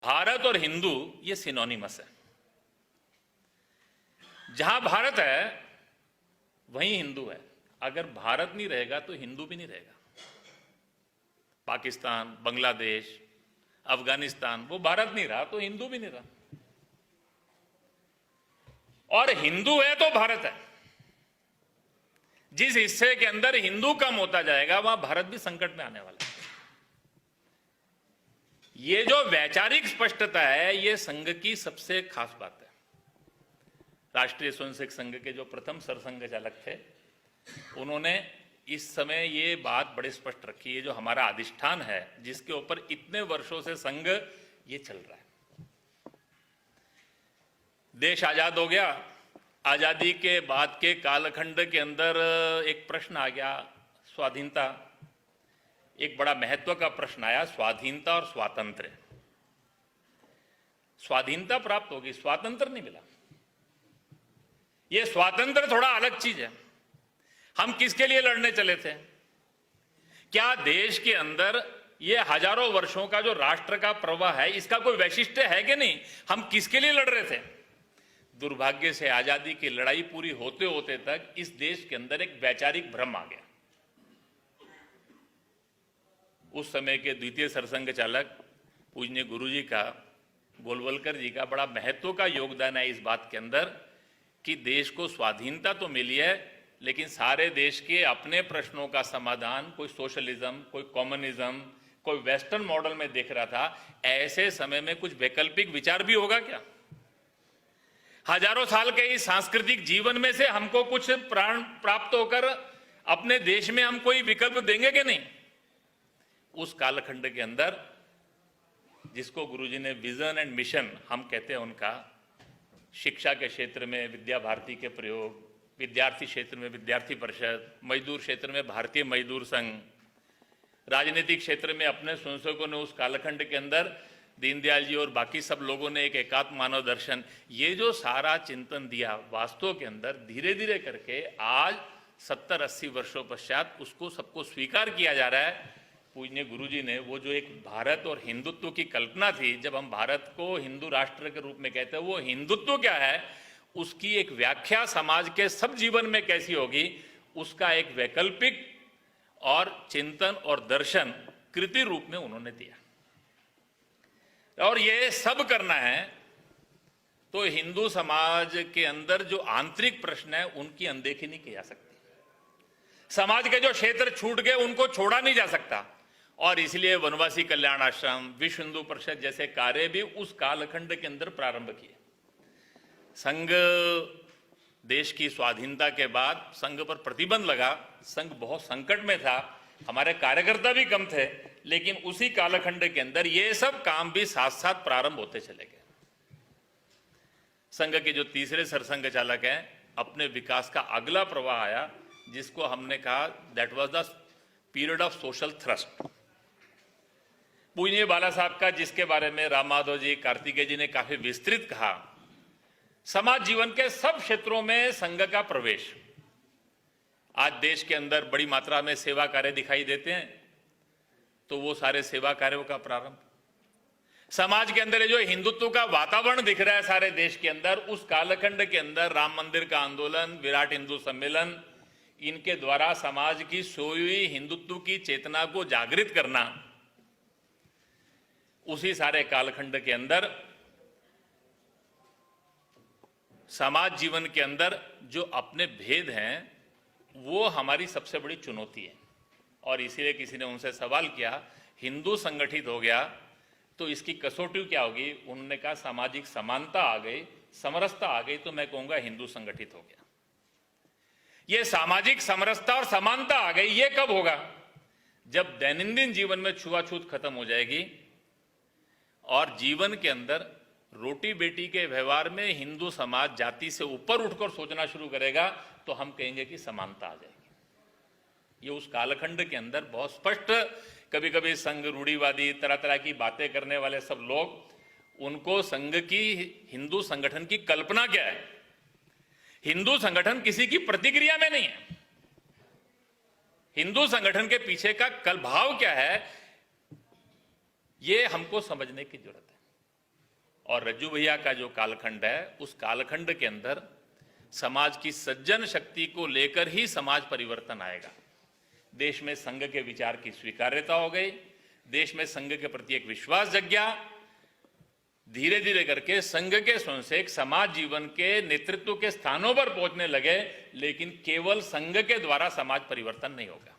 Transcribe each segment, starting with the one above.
भारत और हिंदू ये सिनोनिमस है। जहां भारत है वहीं हिंदू है। अगर भारत नहीं रहेगा तो हिंदू भी नहीं रहेगा। पाकिस्तान, बांग्लादेश, अफगानिस्तान, वो भारत नहीं रहा तो हिंदू भी नहीं रहा। और हिंदू है तो भारत है। जिस हिस्से के अंदर हिंदू कम होता जाएगा वहां भारत भी संकट में आने वाला है। ये जो वैचारिक स्पष्टता है ये संघ की सबसे खास बात है। राष्ट्रीय स्वयंसेवक संघ के जो प्रथम सरसंघ चालक थे उन्होंने इस समय ये बात बड़े स्पष्ट रखी है। जो हमारा अधिष्ठान है जिसके ऊपर इतने वर्षों से संघ ये चल रहा है। देश आजाद हो गया। आजादी के बाद के कालखंड के अंदर एक प्रश्न आ गया, स्वाधीनता। एक बड़ा महत्व का प्रश्न आया, स्वाधीनता और स्वातंत्र्य। स्वाधीनता प्राप्त होगी, स्वातंत्र्य नहीं मिला। यह स्वातंत्र्य थोड़ा अलग चीज है। हम किसके लिए लड़ने चले थे? क्या देश के अंदर ये हजारों वर्षों का जो राष्ट्र का प्रवाह है इसका कोई वैशिष्ट्य है कि नहीं? हम किसके लिए लड़ रहे थे? दुर्भाग्य से आजादी की लड़ाई पूरी होते होते तक इस देश के अंदर एक वैचारिक भ्रम आ गया। उस समय के द्वितीय सरसंघ चालक पूजनीय गुरुजी का, गोलवलकर जी का बड़ा महत्व का योगदान है इस बात के अंदर कि देश को स्वाधीनता तो मिली है लेकिन सारे देश के अपने प्रश्नों का समाधान कोई सोशलिज्म, कोई कम्युनिज्म, कोई वेस्टर्न मॉडल में देख रहा था। ऐसे समय में कुछ वैकल्पिक विचार भी होगा क्या? हजारों साल के इस सांस्कृतिक जीवन में से हमको कुछ प्राण प्राप्त होकर अपने देश में हम कोई विकल्प देंगे कि नहीं? उस कालखंड के अंदर जिसको गुरुजी ने विजन एंड मिशन हम कहते हैं, उनका शिक्षा के क्षेत्र में विद्या भारती के प्रयोग, विद्यार्थी क्षेत्र में विद्यार्थी परिषद, मजदूर क्षेत्र में भारतीय मजदूर संघ, राजनीतिक क्षेत्र में अपने स्वयंसेवकों ने उस कालखंड के अंदर दीनदयाल जी और बाकी सब लोगों ने एक एकात्म मानव दर्शन, ये जो सारा चिंतन दिया वास्तव के अंदर धीरे धीरे करके आज 70-80 वर्षों पश्चात उसको सबको स्वीकार किया जा रहा है। पूजनीय गुरुजी ने वो जो एक भारत और हिंदुत्व की कल्पना थी, जब हम भारत को हिंदू राष्ट्र के रूप में कहते हैं, वो हिंदुत्व क्या है उसकी एक व्याख्या समाज के सब जीवन में कैसी होगी उसका एक वैकल्पिक और चिंतन और दर्शन कृति रूप में उन्होंने दिया। और ये सब करना है तो हिंदू समाज के अंदर जो आंतरिक प्रश्न है उनकी अनदेखी नहीं की जा सकती। समाज के जो क्षेत्र छूट गए उनको छोड़ा नहीं जा सकता। और इसलिए वनवासी कल्याण आश्रम, विश्व हिंदू परिषद जैसे कार्य भी उस कालखंड के अंदर प्रारंभ किए। संघ देश की स्वाधीनता के बाद संघ पर प्रतिबंध लगा, संघ बहुत संकट में था, हमारे कार्यकर्ता भी कम थे, लेकिन उसी कालखंड के अंदर ये सब काम भी साथ साथ प्रारंभ होते चले गए। संघ के जो तीसरे सरसंघ चालक हैं, अपने विकास का अगला प्रवाह आया जिसको हमने कहा that was the period of social thrust. पूजनीय बाला साहब का, जिसके बारे में राम माधव जी, कार्तिकेय जी ने काफी विस्तृत कहा, समाज जीवन के सब क्षेत्रों में संघ का प्रवेश। आज देश के अंदर बड़ी मात्रा में सेवा कार्य दिखाई देते हैं तो वो सारे सेवा कार्यों का प्रारंभ। समाज के अंदर जो हिंदुत्व का वातावरण दिख रहा है सारे देश के अंदर, उस कालखंड के अंदर राम मंदिर का आंदोलन, विराट हिंदू सम्मेलन, इनके द्वारा समाज की सोई हुई हिंदुत्व की चेतना को जागृत करना। उसी सारे कालखंड के अंदर समाज जीवन के अंदर जो अपने भेद हैं वो हमारी सबसे बड़ी चुनौती है। और इसीलिए किसी ने उनसे सवाल किया, हिंदू संगठित हो गया तो इसकी कसौटी क्या होगी? उन्होंने कहा सामाजिक समानता आ गई, समरसता आ गई, तो मैं कहूंगा हिंदू संगठित हो गया। ये सामाजिक समरसता और समानता आ गई, ये कब होगा? जब दैनंदिन जीवन में छुआछूत खत्म हो जाएगी और जीवन के अंदर रोटी बेटी के व्यवहार में हिंदू समाज जाति से ऊपर उठकर सोचना शुरू करेगा तो हम कहेंगे कि समानता आ जाएगी। ये उस कालखंड के अंदर बहुत स्पष्ट, कभी कभी संघ रूढ़िवादी तरह तरह की बातें करने वाले सब लोग, उनको संघ की, हिंदू संगठन की कल्पना क्या है? हिंदू संगठन किसी की प्रतिक्रिया में नहीं है। हिंदू संगठन के पीछे का कल भाव क्या है ये हमको समझने की जरूरत है। और रज्जू भैया का जो कालखंड है, उस कालखंड के अंदर समाज की सज्जन शक्ति को लेकर ही समाज परिवर्तन आएगा। देश में संघ के विचार की स्वीकार्यता हो गई, देश में संघ के प्रति एक विश्वास जग्या, धीरे धीरे करके संघ के स्वयंसेवक समाज जीवन के नेतृत्व के स्थानों पर पहुंचने लगे। लेकिन केवल संघ के द्वारा समाज परिवर्तन नहीं होगा।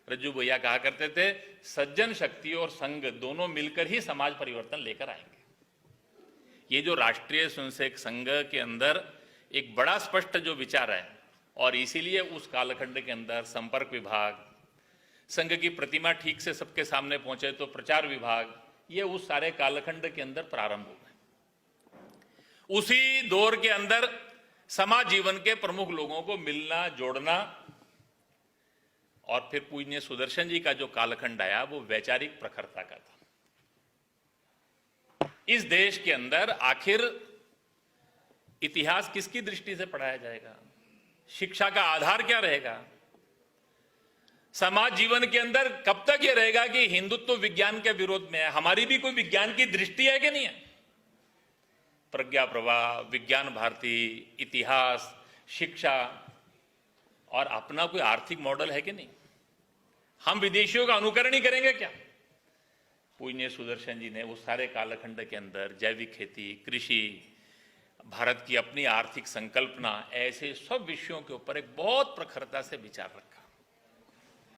रज्जू भैया कहा करते थे, सज्जन शक्ति और संघ दोनों मिलकर ही समाज परिवर्तन लेकर आएंगे। ये जो राष्ट्रीय स्वयंसेवक संघ के अंदर एक बड़ा स्पष्ट जो विचार है, और इसीलिए उस कालखंड के अंदर संपर्क विभाग, संघ की प्रतिमा ठीक से सबके सामने पहुंचे तो प्रचार विभाग, ये उस सारे कालखंड के अंदर प्रारंभ हुए। उसी दौर के अंदर समाज जीवन के प्रमुख लोगों को मिलना, जोड़ना, और फिर पूज्य सुदर्शन जी का जो कालखंड आया वो वैचारिक प्रखरता का था। इस देश के अंदर आखिर इतिहास किसकी दृष्टि से पढ़ाया जाएगा? शिक्षा का आधार क्या रहेगा? समाज जीवन के अंदर कब तक यह रहेगा कि हिंदुत्व विज्ञान के विरोध में है? हमारी भी कोई विज्ञान की दृष्टि है कि नहीं है? प्रज्ञा प्रवाह, विज्ञान भारती, इतिहास, शिक्षा, और अपना कोई आर्थिक मॉडल है कि नहीं? हम विदेशियों का अनुकरण ही करेंगे क्या? पूज्य सुदर्शन जी ने उस सारे कालखंड के अंदर जैविक खेती, कृषि, भारत की अपनी आर्थिक संकल्पना, ऐसे सब विषयों के ऊपर एक बहुत प्रखरता से विचार रखा।